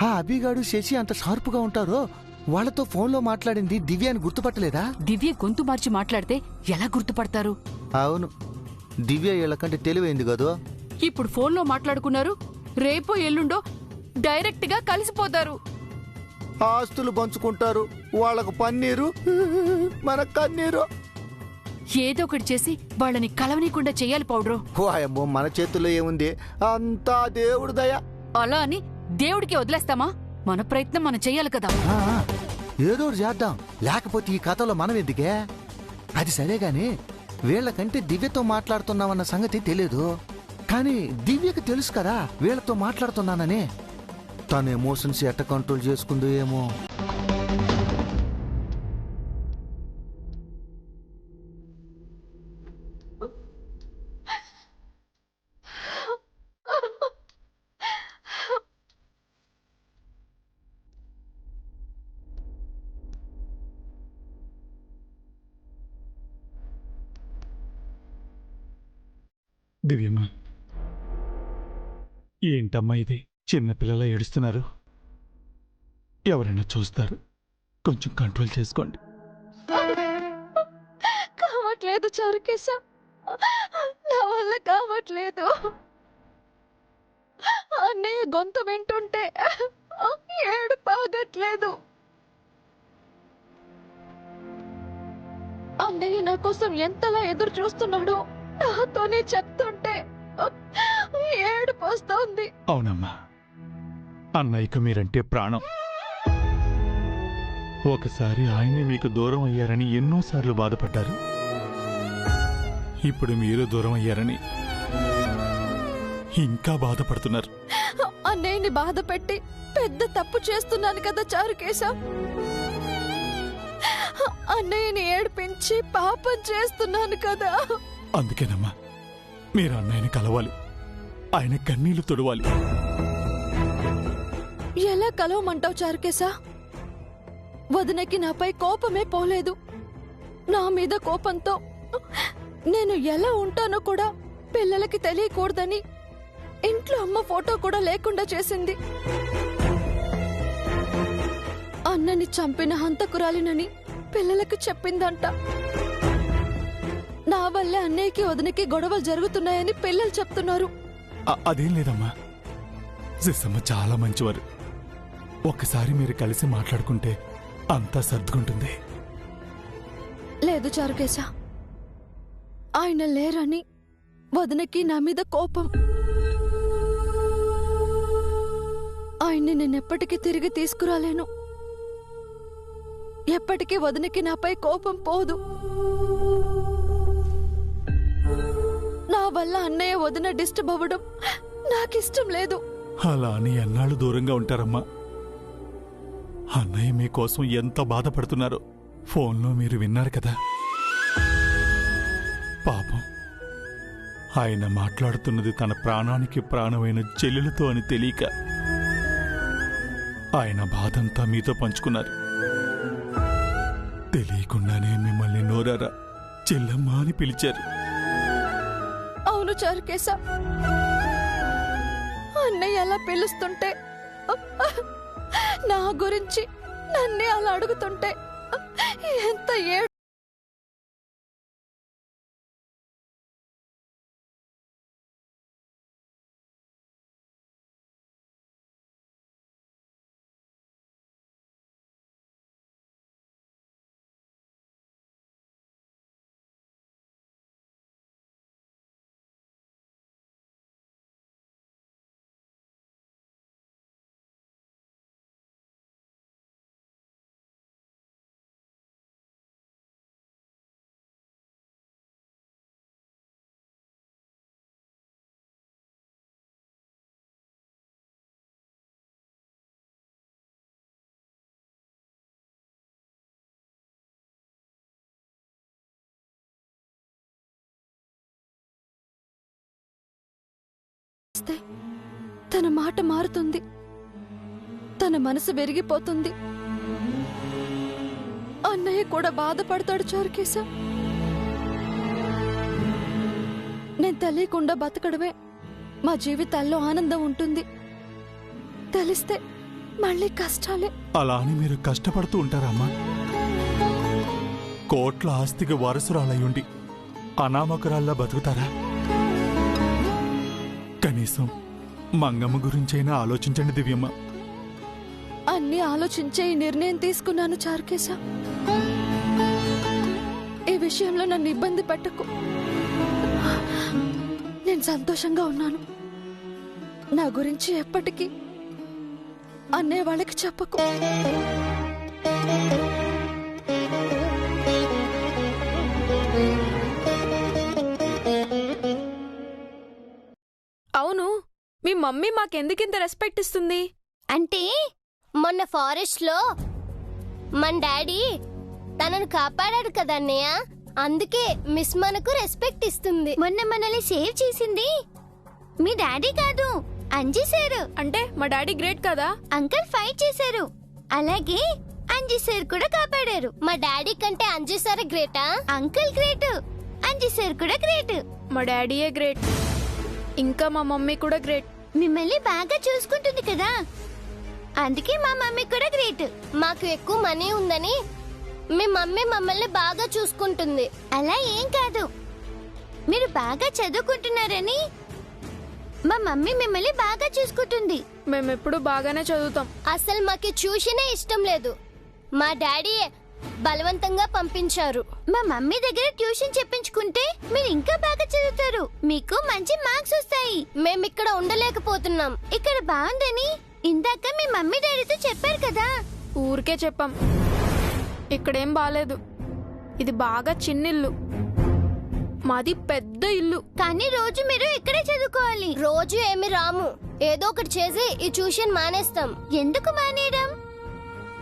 ఆ అభిగాడు శశి అంత షార్పుగా ఉంటారో వాళ్లతో ఫోన్లో మాట్లాడింది దివ్య అని గుర్తుపట్టలేదా? దివ్య గొంతు మార్చి మాట్లాడితే ఎలా గుర్తుపడతారు? అవును, దివ్య వీళ్ళకంటే తెలివైంది కదూ. ఇప్పుడు ఫోన్లో మాట్లాడుకున్నారు, రేపో ఎల్లుండో డైరెక్ట్ గా కలిసిపోతారు. ఆస్తులు పంచుకుంటారు, వాళ్ళకు పన్నీరు మన కన్నీరు. ఏదో ఒకటి చేసి వాళ్ళని కలవనీయకుండా చెయ్యాలి పౌడ్రు. అమ్మో, మన చేతుల్లో ఏముంది, అంతా దేవుడు దయ. అలా అని దేవుడికి వదిలేస్తామా? మన ప్రయత్నం మనం చెయ్యాలి కదా. ఏదో చేద్దాం, లేకపోతే ఈ కథలో మనం ఎందుకే? అది సరేగాని వీళ్ళకంటే దివ్యతో మాట్లాడుతున్నామన్న సంగతి తెలియదు, కానీ దివ్యకి తెలుసు కదా వీళ్ళతో మాట్లాడుతున్నానని. తన ఎమోషన్స్ ఎట్ట కంట్రోల్ చేసుకుందో ఏమో. దివ్యమ్మ, ఏంటమ్మా ఇది? చిన్నపిల్లల ఏడుస్తున్నారు, ఎవరైనా చూస్తారు, కొంచెం కంట్రోల్ చేసుకోండి. కావట్లేదు చారుకేశ, నా వల్ల కావట్లేదు. అన్నయ్య గొంతు వింటుంటే ఏడుపు ఆగట్లేదు. అన్నయ్య నా కోసం ఎంతలా ఎదురు చూస్తున్నాడో నాతోనే చెప్తుంటే ఏడుపు వస్తోంది. అవునమ్మా, అన్నయ్యకు మీరంటే ప్రాణం. ఒకసారి ఆయనే మీకు దూరం అయ్యారని ఎన్నోసార్లు బాధపడ్డారు. ఇప్పుడు మీరు దూరం అయ్యారని ఇంకా బాధపడుతున్నారు. అన్నయ్యని బాధ పెట్టి పెద్ద తప్పు చేస్తున్నాను కదా చారుకేశ. అన్నయ్యని ఏడిపించి పాపం చేస్తున్నాను కదా. అందుకేనమ్మా, మీరు అన్నయ్యని కలవాలి, ఆయన కన్నీళ్లు తొడవాలి. ఎలా కలవమంటావు చారుకేశ? వదినకి నాపై కోపమే పోలేదు. నా మీద కోపంతో నేను ఎలా ఉంటానో కూడా పిల్లలకి తెలియకూడదని ఇంట్లో అమ్మ ఫోటో కూడా లేకుండా చేసింది. అన్నని చంపిన హంతకురాలినని పిల్లలకి చెప్పిందంట. నా వల్లే అన్నయ్యకి వదినకి గొడవలు జరుగుతున్నాయని పిల్లలు చెప్తున్నారు. అదేం లేదమ్మా, సిస్సమ్మ చాలా మంచివారు. ఒక్కసారి మీరు కలిసి మాట్లాడుకుంటే అంతా సర్దుకుంటుంది. లేదు చారుకేశ, ఆయన లేరని వదినకి నా మీద కోపం. ఆయన్ని నేనెప్పటికీ తిరిగి తీసుకురాలేను. ఎప్పటికీ వదినకి నాపై కోపం పోదు. నా వల్ల అన్నయ్య వదిన డిస్టర్బ్ అవ్వడం నాకిష్టం లేదు. అలా అని ఎన్నాళ్ళు దూరంగా ఉంటారమ్మా? అన్నయ్య మీకోసం ఎంత బాధపడుతున్నారో ఫోన్లో మీరు విన్నారు కదా. పాపం, ఆయన మాట్లాడుతున్నది తన ప్రాణానికి ప్రాణమైన చెల్లెలతో అని తెలియక ఆయన బాధంతా మీతో పంచుకున్నారు. తెలియకుండానే మిమ్మల్ని నోరారా చెల్లమ్మ అని పిలిచారు. అవును చారుకేశ, అన్నయ్య అలా పిలుస్తుంటే, నా గురించి నన్నే అలా అడుగుతుంటే ఎంత ఏడు. తన మాట మారుతుంది, తన మనసు విరిగిపోతుంది. అన్నయ్య కూడా బాధపడతాడు చారుకేశ. నేను తెలియకుండా బతకడమే మా జీవితాల్లో ఆనందం ఉంటుంది. తెలిస్తే మళ్ళీ కష్టాలే. అలా అని మీరు కష్టపడుతూ ఉంటారమ్మా? కోట్ల ఆస్తికి వారసురాలయ్యుండి అనామకురాల్లా బతుకుతారా? కనీసం మంగమ్మ గురించైనా ఆలోచించండి దివ్యమ్మ. అన్ని ఆలోచించే ఈ నిర్ణయం తీసుకున్నాను చారుకేశ. ఈ విషయంలో నన్ను ఇబ్బంది పెట్టకు. నేను సంతోషంగా ఉన్నాను. నా గురించి ఎప్పటికీ అన్నయ్య వాళ్ళకి చెప్పకు. అవును, మీ మమ్మీ మాకెందుకింత రెస్పెక్ట్ ఇస్తుంది? అంటే మొన్న ఫారెస్ట్ లో మన డాడీ తనను కాపాడాడు కదా అన్నయ్య, అందుకే మిస్ మనకు రెస్పెక్ట్ ఇస్తుంది. మొన్న మనల్ని సేవ్ చేసింది మీ డాడీ కాదు, అంజీ సార్. అంటే మా డాడీ గ్రేట్ కదా? అంకుల్ ఫైట్ చేశారు, అలాగే అంజీ సార్ కూడా కాపాడారు. మా డాడీ కంటే అంజీ సార్ గ్రేటా? అంకుల్ గ్రేట్, అంజీ సార్ కూడా గ్రేట్. మా డాడీయే గ్రేట్, ఇంకా మా మమ్మీ కూడా గ్రేట్. మిమ్మల్ని బాగా చూసుకుంటుంది కదా, అందుకే మా మమ్మీ కూడా గ్రేట్. మాకు ఎక్కువ మనీ ఉందని మీ మమ్మీ మమ్మల్ని బాగా చూసుకుంటుంది. అలా ఏం కాదు, మీరు బాగా చదువుకుంటున్నారని మా మమ్మీ మిమ్మల్ని బాగా చూసుకుంటుంది. మేమెప్పుడు బాగానే చదువుతాం. అసలు మాకు ట్యూషనే ఇష్టం లేదు, మా డాడీ బలవంతంగా పంపించారు. మా మమ్మీ దగ్గర ట్యూషన్ చెప్పించుకుంటే మీరు ఇంకా బాగా చదువుతారు, మీకు మంచి మార్క్స్ వస్తాయి. మేమిక్కడ ఉండలేకపోతున్నాం, ఇక్కడ బాగుందని ఇందాక మీ మమ్మీ డాడీతో చెప్పారు కదా. ఊరికే చెప్పాం, ఇక్కడేం బాలేదు. ఇది బాగా చిన్నిల్లు, మాది పెద్ద ఇల్లు. కానీ రోజు మీరు ఇక్కడే చదువుకోవాలి. రోజు ఏమి రాము, ఏదో ఒకటి చేసి ఈ ట్యూషన్ మానేస్తాం. ఎందుకు మానేయడం?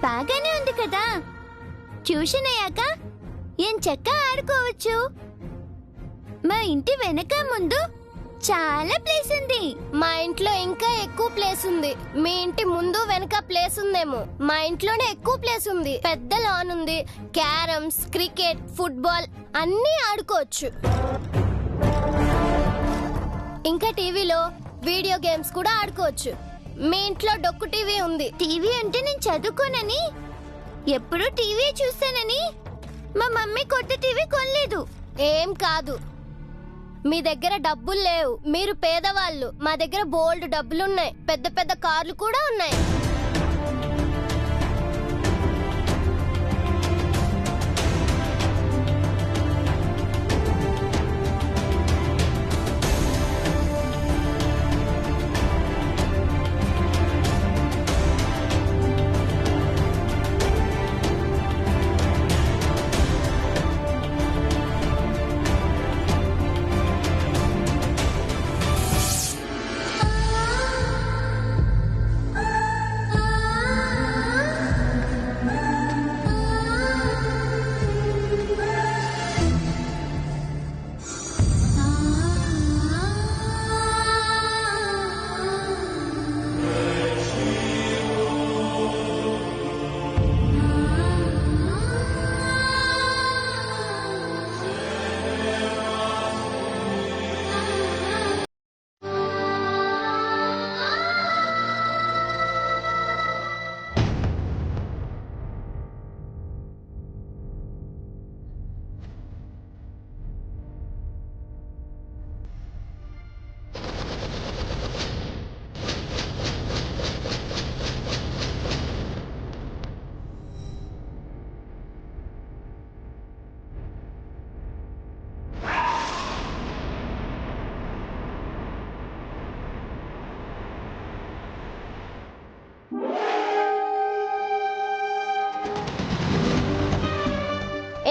బాగానే ఉంది కదా, ట్యూషన్ అయ్యాక ఏం చెక్క ఆడుకోవచ్చు. మా ఇంటి వెనక ముందు చాలా ప్లేస్ ఉంది. మా ఇంట్లో ఇంకా ఎక్కువ ప్లేస్ ఉంది. మీ ఇంటి ముందు వెనక ప్లేస్ ఉందేమో, మా ఇంట్లోనే ఎక్కువ ప్లేస్ ఉంది. పెద్ద లాన్ ఉంది, క్యారమ్స్, క్రికెట్, ఫుట్బాల్ అన్నీ ఆడుకోవచ్చు. ఇంకా టీవీలో వీడియో గేమ్స్ కూడా ఆడుకోవచ్చు. మీ ఇంట్లో డొక్కు టీవీ ఉంది. టీవీ అంటే నేను చదువుకోనని, ఎప్పుడు టీవీ చూస్తానని మా మమ్మీ కొత్త టీవీ కొనలేదు. ఏం కాదు, మీ దగ్గర డబ్బులు లేవు, మీరు పేదవాళ్ళు. మా దగ్గర బోల్డ్ డబ్బులున్నాయి, పెద్ద పెద్ద కార్లు కూడా ఉన్నాయి.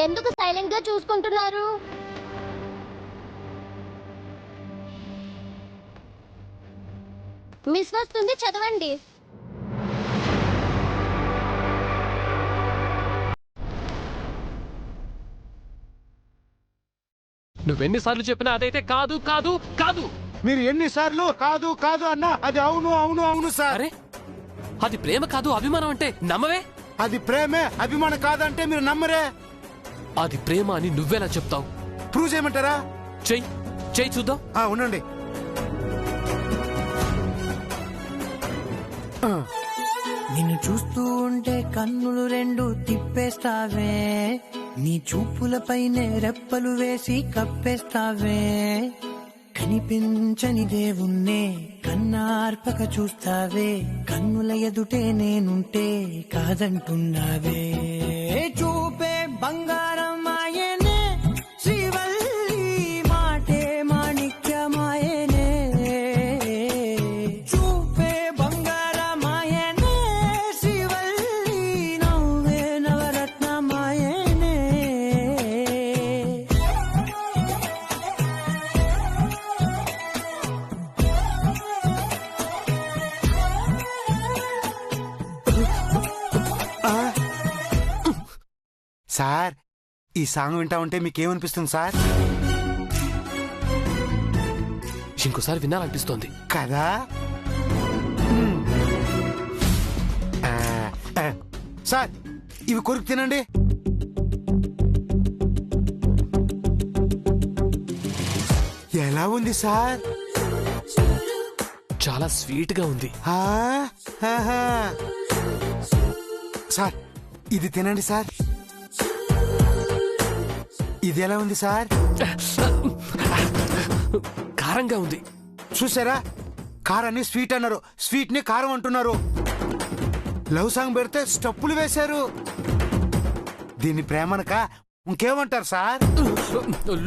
ఎందుకు సైలెంట్ గా చూసుకుంటున్నారు? మిస్ వస్తుంది, చదవండి. నువ్వెన్నిసార్లు చెప్పినా అదైతే కాదు కాదు కాదు. మీరు ఎన్నిసార్లు కాదు కాదు అన్నా అది అవును అవును అవును సార్. అరే, అది ప్రేమ కాదు అభిమానం అంటే నమ్మవే. అది ప్రేమే, అభిమానం కాదంటే మీరు నమ్మరే. అది ప్రేమ అని నువ్వెలా చెప్తావు? ప్రూవ్ చేయమంటారా? చెయ్యి చెయ్యి చూద్దాం. ఉండండి. నిన్ను చూస్తూ ఉంటే కన్నులు రెండు తిప్పేస్తావే, నీ చూపులపైనే రెప్పలు వేసి కప్పేస్తావే, కనిపించని దేవుణ్ణే కన్నార్పక చూస్తావే, కన్నుల ఎదుటే నేనుంటే కాదంటున్నావే, చూపే బంగారం ఆయనే శ్రీవల్లి మాటే మాణిక్యమాయనే, చూపే బంగారమాయనే శ్రీవల్లి నవ్వే నవరత్నమాయనే. సార్ ఈ సాంగ్ వింటా ఉంటే మీకేమనిపిస్తుంది సార్? ఇంకోసారి వినాలనిపిస్తోంది కదా? సార్ ఇవి కొరికి తినండి. ఎలా ఉంది సార్? చాలా స్వీట్ గా ఉంది. సార్ ఇది తినండి సార్. ఇది ఎలా ఉంది సార్? కారంగా ఉంది. చూసారా, కారాన్ని స్వీట్ అన్నారు, స్వీట్ ని కారం అంటున్నారు. లవ్ సాంగ్ పెడితే స్టప్పులు వేశారు. దీన్ని ప్రేమనక ఇంకేమంటారు సార్?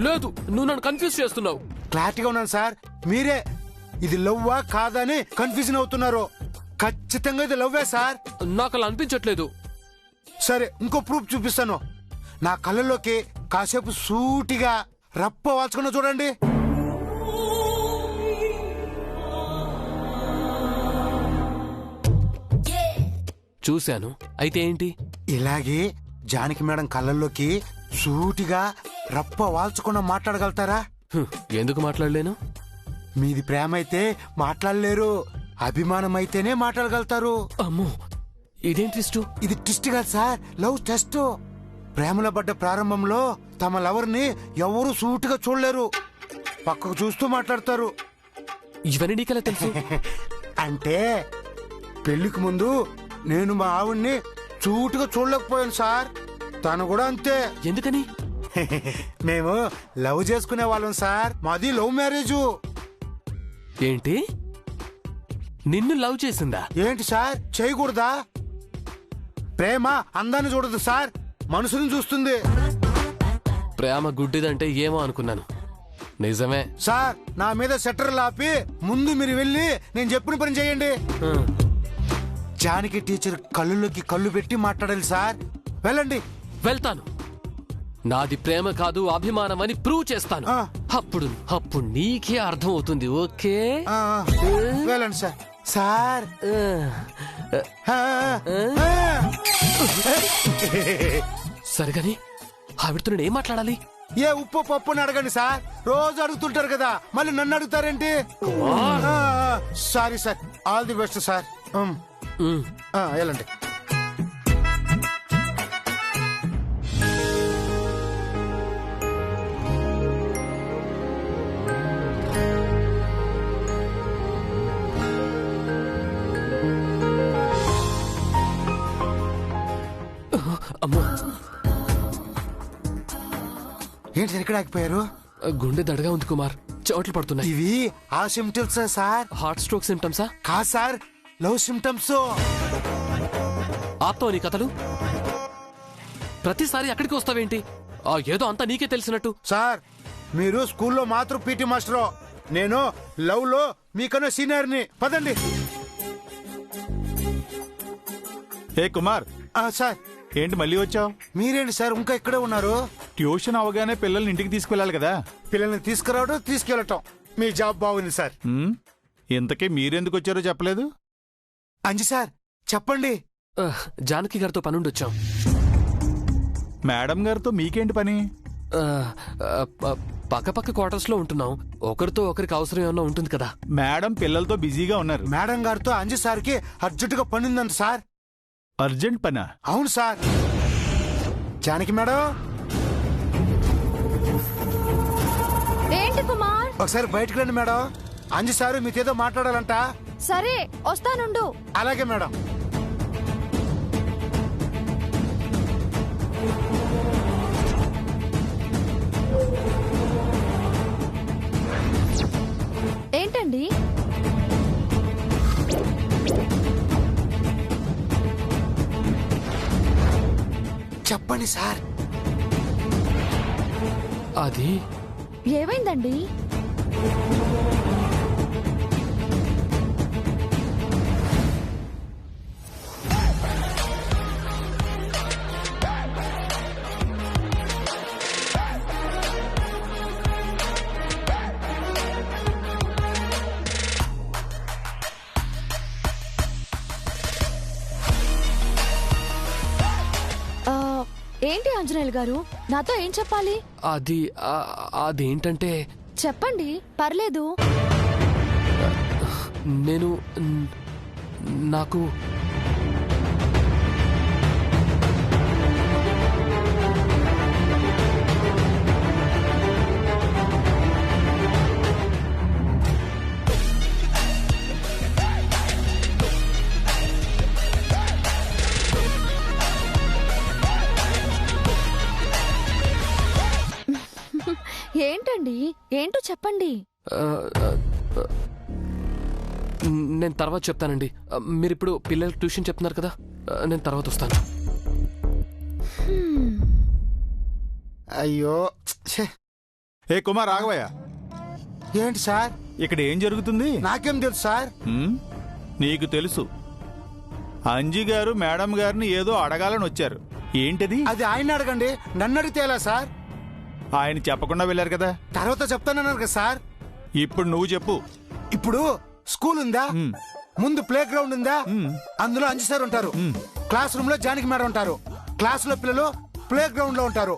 లేదు, నువ్వు నన్ను కన్ఫ్యూజ్ చేస్తున్నావు. క్లారిటీగా ఉన్నాను సార్. మీరే ఇది లవ్వా కాదా అని కన్ఫ్యూజన్ అవుతున్నారు. ఖచ్చితంగా ఇది లవ్వే సార్. నాకు అలా అనిపించట్లేదు. సరే ఇంకో ప్రూఫ్ చూపిస్తాను. నా కళ్ళల్లోకి కాసేపు సూటిగా రప్ప వాల్చుకున్నా చూడండి. చూశాను. అయితే ఏంటి? ఇలాగే జానకి మేడం కళ్ళల్లోకి సూటిగా రప్ప వాల్చకుండా మాట్లాడగలుగుతారా? ఎందుకు మాట్లాడలేను? మీది ప్రేమ అయితే మాట్లాడలేరు, అభిమానం అయితేనే మాట్లాడగలుగుతారు. అమ్మో, ఇదేం ట్విస్ట్? ఇది ట్విస్ట్ కాదు సార్, లవ్ టెస్ట్. ప్రేమలో పడ్డ ప్రారంభంలో తమ లవర్ ని ఎవరు సూటిగా చూడలేరు, పక్కకు చూస్తూ మాట్లాడతారు. ఇవన్నీ నీకెలా తెలుసు? అంటే పెళ్లికి ముందు నేను మా ఆవిడ్ని సూటిగా చూడలేకపోయాను సార్. తను కూడా అంతే. ఎందుకని? మేము లవ్ చేసుకునే వాళ్ళం సార్. మాది లవ్ మ్యారేజ్. ఏంటి, నిన్ను లవ్ చేసిందా? ఏంటి సార్, చేయకూడదా? ప్రేమ అందాన్ని చూడదు సార్, మనసుని చూస్తుంది. ప్రేమ గుడ్డిదంటే ఏమో అనుకున్నాను. నిజమే సార్. నా మీద సెటర్ లాపి ముందు మీరు వెళ్ళి నేను చెప్పిన పని చేయండి. జానకి టీచర్ కళ్ళులోకి కళ్ళు పెట్టి మాట్లాడాలి సార్. వెళ్ళండి. వెళ్తాను. నాది ప్రేమ కాదు అభిమానం అని ప్రూవ్ చేస్తాను. అప్పుడు నీకే అర్థం అవుతుంది. ఓకే, వెళ్ళండి సార్. సార్ సరిగాని ఆవిడతో నేను ఏం మాట్లాడాలి? ఏ ఉప్పు పప్పు అని అడగండి సార్. రోజు అడుగుతుంటారు కదా, మళ్ళీ నన్ను అడుగుతారేంటి? Sorry sir. All the best sir. వెళ్ళండి. అమ్మో, ఏంటి సార్ ఇక్కడ ఆగిపోయారు? గుండె దడగా ఉంది కుమార్, చోట్లు పడుతున్నాయి. ఇవి ఆ సిమ్టమ్స్ సార్. హార్ట్ స్ట్రోక్ సిమ్టమ్సా? కాదు సార్, లవ్ సిమ్టమ్స్. ఆప్తావు నీ కథలు. ప్రతిసారి అక్కడికి వస్తావేంటి? ఏదో అంతా నీకే తెలిసినట్టు. సార్ మీరు స్కూల్లో మాత్రం పీటీ మాస్టరు, నేను లవ్ లో మీకన్నా సీనియర్ని. పదండి. ఏ కుమార్, సార్ ఏంటి మళ్ళీ వచ్చావు? మీరేంటి సార్ ఇంకా ఇక్కడే ఉన్నారు? ట్యూషన్ అవగానే పిల్లల్ని ఇంటికి తీసుకెళ్ళాలి కదా. పిల్లల్ని తీసుకురావడం తీసుకెళ్ళటం మీ జాబ్ బాగుంది సార్. ఇంతకీ మీరెందుకు వచ్చారో చెప్పలేదు. అంజి సార్ చెప్పండి. జానకి గారితో పనుండి వచ్చాం. మేడం గారితో మీకేంటి పని? పక్క క్వార్టర్స్ లో ఉంటున్నాం. ఒకరితో ఒకరికి అవసరం ఏమన్నా ఉంటుంది కదా. మేడం పిల్లలతో బిజీగా ఉన్నారు. మేడం గారితో అంజి సార్కి అర్జెంటుగా పని ఉందంట సార్. అర్జెంట్ పనా? అవును సార్. జానకి మేడం, ఏంటి కుమార్? ఒకసారి బయటకు రండి మేడం. అంజి సారు మీకేదో మాట్లాడాలంట. సరే వస్తానుండు. అలాగే మేడం. ఏంటండి? చెప్పండి సార్. అది ఏమైందండి? ఏంటి ఆంజనేయులు గారు, నాతో ఏం చెప్పాలి? అదేంటంటే చెప్పండి, పర్లేదు. నాకు ఏంటండి, ఏంటో చెప్పండి. నేను తర్వాత చెప్తానండి. మీరిప్పుడు పిల్లలకి ట్యూషన్ చెప్తున్నారు కదా, నేను తర్వాత వస్తాను. అయ్యో ఏ కుమార్ రాఘవయ్య, ఏంటి సార్? ఇక్కడ ఏం జరుగుతుంది? నాకేం తెలుసు సార్. నీకు తెలుసు. అంజీ గారు మేడం గారిని ఏదో అడగాలని వచ్చారు. ఏంటది? అది ఆయన అడగండి, నన్ను అడిగితే ఎలా సార్? ఆయన చెప్పకుండా వెళ్ళారు కదా. తర్వాత చెప్తానన్నారు కదా సార్. ఇప్పుడు నువ్వు చెప్పు. ఇప్పుడు స్కూల్ ఉందా, ముందు ప్లే గ్రౌండ్ ఉందా, అందులో అంజి సార్ ఉంటారు, క్లాస్ రూమ్ లో జానకి మేడం ఉంటారు, క్లాస్ లో పిల్లలు ప్లే గ్రౌండ్ లో ఉంటారు,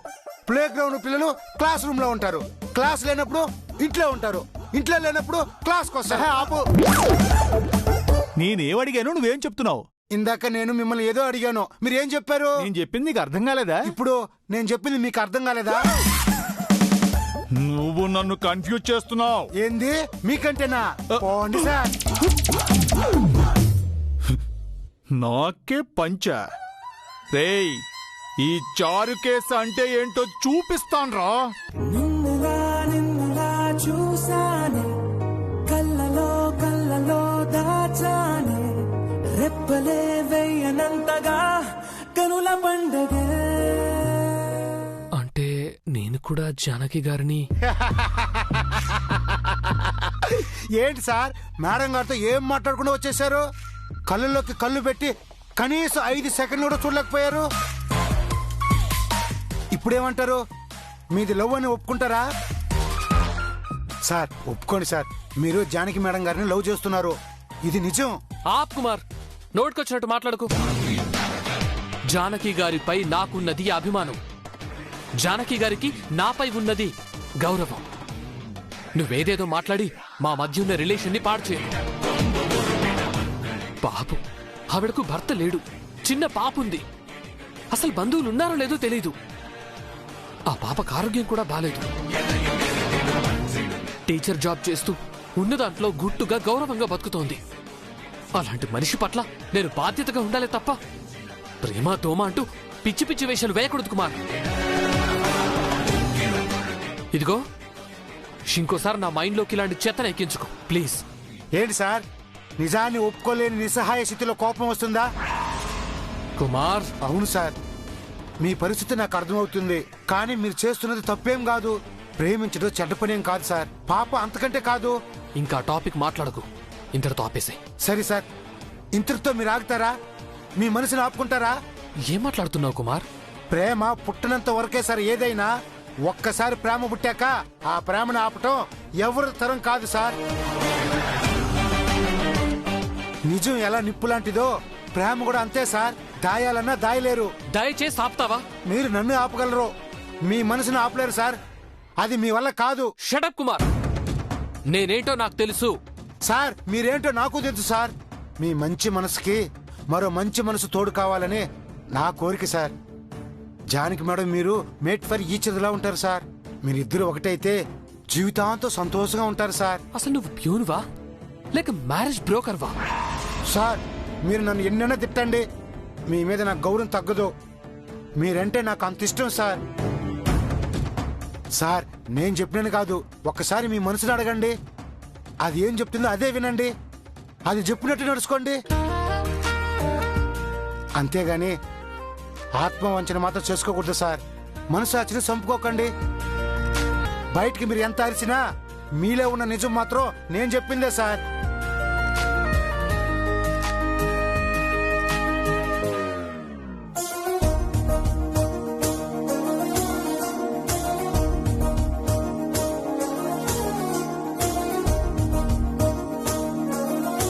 ప్లే గ్రౌండ్ పిల్లలు క్లాస్ రూమ్ లో ఉంటారు, క్లాస్ లేనప్పుడు ఇంట్లో ఉంటారు, ఇంట్లో లేనప్పుడు క్లాస్ కోసం. ఆపు. నేనేం అడిగాను, నువ్వేం చెప్తున్నావు? ఇందాక నేను మిమ్మల్ని ఏదో అడిగాను, మీరు ఏం చెప్పారు? నేను చెప్పింది నీకు అర్థం కాలేదా? ఇప్పుడు నేను చెప్పింది మీకు అర్థం కాలేదా? నువ్వు నన్ను కన్ఫ్యూజ్ చేస్తున్నావు. ఏంది మీకంటేనా? పోండి సార్. నాకే పంచ. రేయ్, ఈ చారు కేసు అంటే ఏంటో చూపిస్తాన్రా. నిన్నుగా చూసానే, కళ్ళలో దాచానే, రెప్పలే వెయ్యనంతగా కనుల పండగే. అంటే నేను కూడా జానకి గారిని. ఏంటి సార్, మేడం గారితో ఏం మాట్లాడకుండా వచ్చేసారు? కళ్ళలోకి కళ్ళు పెట్టి కనీసం 5 సెకండ్లు కూడా చూడలేకపోయారు. ఇప్పుడేమంటారు? మీది లవ్ అని ఒప్పుకుంటారా? సార్ ఒప్పుకోండి సార్, మీరు జానకి మేడం గారిని లవ్ చేస్తున్నారు, ఇది నిజం. ఆప్ కుమార్, నోటికొచ్చినట్టు మాట్లాడుకు. జానకి గారిపై నాకున్నది అభిమానం, జానకి గారికి నాపై ఉన్నది గౌరవం. నువ్వేదేదో మాట్లాడి మా మధ్య ఉన్న రిలేషన్ ని పాడు చేయను. పాపు, ఆవిడకు భర్త లేడు, చిన్న పాపుంది, అసలు బంధువులు ఉన్నారో లేదో తెలీదు. ఆ పాపకు ఆరోగ్యం కూడా బాలేదు. టీచర్ జాబ్ చేస్తూ ఉన్న దాంట్లో గుట్టుగా గౌరవంగా బతుకుతోంది. అలాంటి మనిషి పట్ల నేను బాధ్యతగా ఉండాలి తప్ప ప్రేమ తోమ అంటూ పిచ్చి పిచ్చి వేషాలు వేయకూడదు కుమార్. ఇదిగో, ఇంకోసారి నా మైండ్లోకి ఇలాంటి చెత్తను ఎక్కించుకో ప్లీజ్. ఏంటి సార్, నిజాన్ని ఒప్పుకోలేని నిస్సహాయ స్థితిలో కోపం వస్తుందా? కుమార్, అవును సార్, మీ పరిస్థితి నాకు అర్థమవుతుంది, కానీ మీరు చేస్తున్నది తప్పేం కాదు. ప్రేమించడం చెడ్డ పనేం కాదు సార్, పాప అంతకంటే కాదు. ఇంకా టాపిక్ మాట్లాడకు, ఇంతటితో ఆపేసే. సరే సార్, ఇంతటితో మీరు ఆగుతారా? మీ మనసుని ఆపుకుంటారా? ఏం మాట్లాడుతున్నావు కుమార్? ప్రేమ పుట్టినంత వరకే సార్ ఏదైనా. ఒక్కసారి ప్రేమ పుట్టాక ఆ ప్రేమను ఆపటం ఎవరి తరం కాదు సార్. నిజం ఎలా నిప్పు లాంటిదో ప్రేమ కూడా అంతే సార్. దాయాలన్నా దాయలేరు. దయచేసి ఆపుతావా? మీరు నన్ను ఆపగలరు, మీ మనసును ఆపలేరు సార్. అది మీ వల్ల కాదు. షటప్ కుమార్, నేనేంటో నాకు తెలుసు. సార్ మీరేంటో నాకు తెలుసు సార్. మీ మంచి మనసుకి మరో మంచి మనసు తోడు కావాలని నా కోరిక సార్. జానకి మేడం మీరు మేట్ ఫర్ ఈచ్ అదర్లా ఉంటారు సార్. మీరిద్దరు ఒకటైతే జీవితాంతం సంతోషంగా ఉంటారు సార్. అసలు నువ్వు ప్యూన్వా లేక మ్యారేజ్ బ్రోకర్వా? సార్ మీరు నన్ను ఎన్నైనా తిట్టండి, మీ మీద నాకు గౌరవం తగ్గదు. మీరంటే నాకు అంత ఇష్టం సార్. సార్ నేను చెప్పినాను కాదు, ఒక్కసారి మీ మనసుని అడగండి. అది ఏం చెప్తుందో అదే వినండి, అది చెప్పినట్టు నడుచుకోండి. అంతేగాని ఆత్మవంచన మాత్రం చేసుకోకూడదు సార్. మనసాచిని చంపుకోకండి. బయటికి మీరు ఎంత అరిచినా మీలో ఉన్న నిజం మాత్రం నేను చెప్పిందే సార్.